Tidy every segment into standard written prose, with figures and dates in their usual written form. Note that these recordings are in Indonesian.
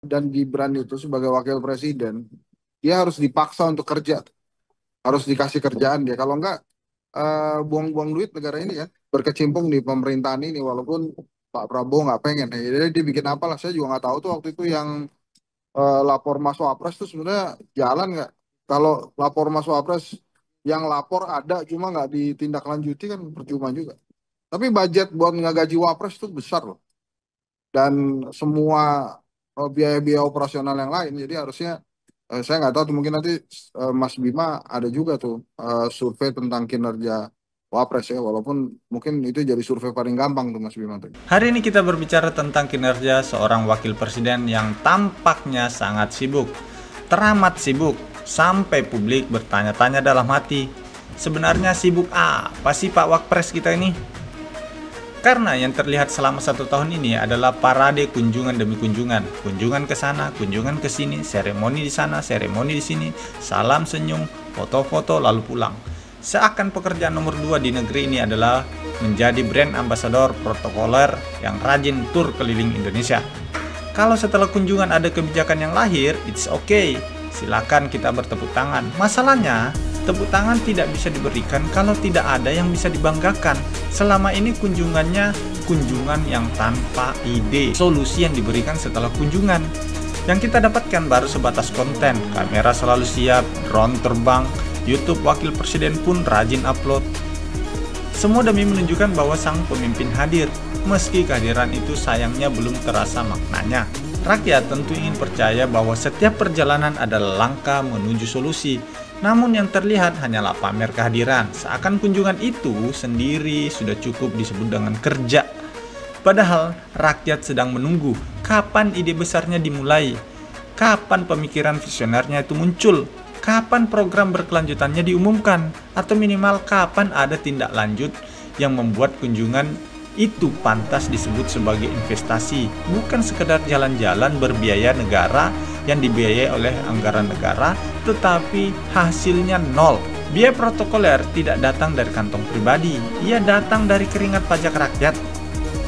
dan Gibran itu sebagai wakil presiden, dia harus dipaksa untuk kerja, harus dikasih kerjaan dia. Kalau enggak, buang-buang duit negara ini ya, berkecimpung di pemerintahan ini, walaupun Pak Prabowo nggak pengen. Ya. Jadi dia bikin apa lah, saya juga nggak tahu tuh waktu itu yang lapor Mas Wapres tuh sebenarnya jalan nggak? Kalau lapor Mas Wapres yang lapor ada, cuma nggak ditindaklanjuti kan percuma juga. Tapi budget buat nggak Wapres tuh besar loh. Dan semua biaya-biaya operasional yang lain. Jadi harusnya saya nggak tahu tuh mungkin nanti Mas Bima ada juga tuh survei tentang kinerja Wapres ya, walaupun mungkin itu jadi survei paling gampang tuh Mas Bima tuh. Hari ini kita berbicara tentang kinerja seorang wakil presiden yang tampaknya sangat sibuk, teramat sibuk, sampai publik bertanya-tanya dalam hati, sebenarnya sibuk apa sih Pak Wakpres kita ini? Karena yang terlihat selama 1 tahun ini adalah parade kunjungan demi kunjungan. Kunjungan ke sana, kunjungan ke sini, seremoni di sana, seremoni di sini, salam senyum, foto-foto lalu pulang. Seakan pekerjaan nomor 2 di negeri ini adalah menjadi brand ambassador protokoler yang rajin tur keliling Indonesia. Kalau setelah kunjungan ada kebijakan yang lahir, it's okay. Silakan kita bertepuk tangan. Masalahnya, tepuk tangan tidak bisa diberikan kalau tidak ada yang bisa dibanggakan. Selama ini kunjungannya kunjungan yang tanpa ide, solusi yang diberikan setelah kunjungan. Yang kita dapatkan baru sebatas konten, kamera selalu siap, drone terbang, YouTube wakil presiden pun rajin upload. Semua demi menunjukkan bahwa sang pemimpin hadir, meski kehadiran itu sayangnya belum terasa maknanya. Rakyat tentu ingin percaya bahwa setiap perjalanan adalah langkah menuju solusi. Namun yang terlihat hanyalah pamer kehadiran, seakan kunjungan itu sendiri sudah cukup disebut dengan kerja. Padahal rakyat sedang menunggu kapan ide besarnya dimulai, kapan pemikiran visionernya itu muncul, kapan program berkelanjutannya diumumkan, atau minimal kapan ada tindak lanjut yang membuat kunjungan itu pantas disebut sebagai investasi, bukan sekedar jalan-jalan berbiaya negara yang dibiayai oleh anggaran negara, tetapi hasilnya nol. Biaya protokoler tidak datang dari kantong pribadi, ia datang dari keringat pajak rakyat,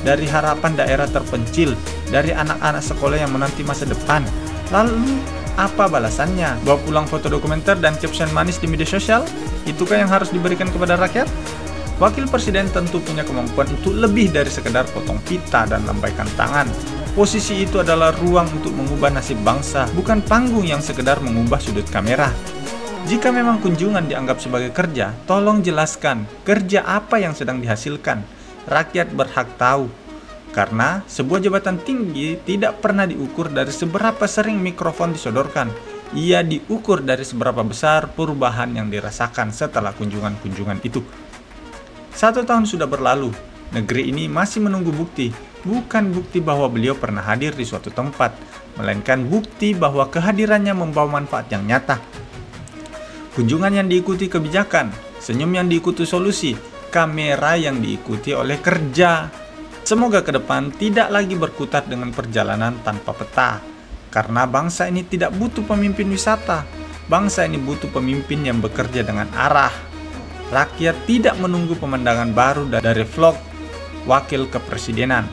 dari harapan daerah terpencil, dari anak-anak sekolah yang menanti masa depan. Lalu, apa balasannya? Bawa pulang foto dokumenter dan caption manis di media sosial? Itukah yang harus diberikan kepada rakyat? Wakil presiden tentu punya kemampuan untuk lebih dari sekedar potong pita dan lambaikan tangan. Posisi itu adalah ruang untuk mengubah nasib bangsa, bukan panggung yang sekedar mengubah sudut kamera. Jika memang kunjungan dianggap sebagai kerja, tolong jelaskan kerja apa yang sedang dihasilkan. Rakyat berhak tahu. Karena sebuah jabatan tinggi tidak pernah diukur dari seberapa sering mikrofon disodorkan. Ia diukur dari seberapa besar perubahan yang dirasakan setelah kunjungan-kunjungan itu. 1 tahun sudah berlalu, negeri ini masih menunggu bukti, bukan bukti bahwa beliau pernah hadir di suatu tempat, melainkan bukti bahwa kehadirannya membawa manfaat yang nyata. Kunjungan yang diikuti kebijakan, senyum yang diikuti solusi, kamera yang diikuti oleh kerja. Semoga ke depan tidak lagi berkutat dengan perjalanan tanpa peta, karena bangsa ini tidak butuh pemimpin wisata, bangsa ini butuh pemimpin yang bekerja dengan arah. Rakyat tidak menunggu pemandangan baru dari vlog wakil kepresidenan.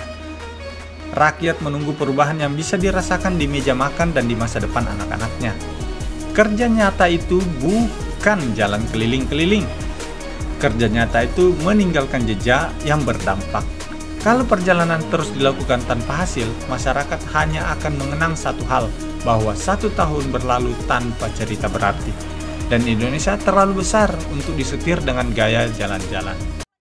Rakyat menunggu perubahan yang bisa dirasakan di meja makan dan di masa depan anak-anaknya. Kerja nyata itu bukan jalan keliling-keliling. Kerja nyata itu meninggalkan jejak yang berdampak. Kalau perjalanan terus dilakukan tanpa hasil, masyarakat hanya akan mengenang satu hal, bahwa 1 tahun berlalu tanpa cerita berarti. Dan Indonesia terlalu besar untuk disetir dengan gaya jalan-jalan.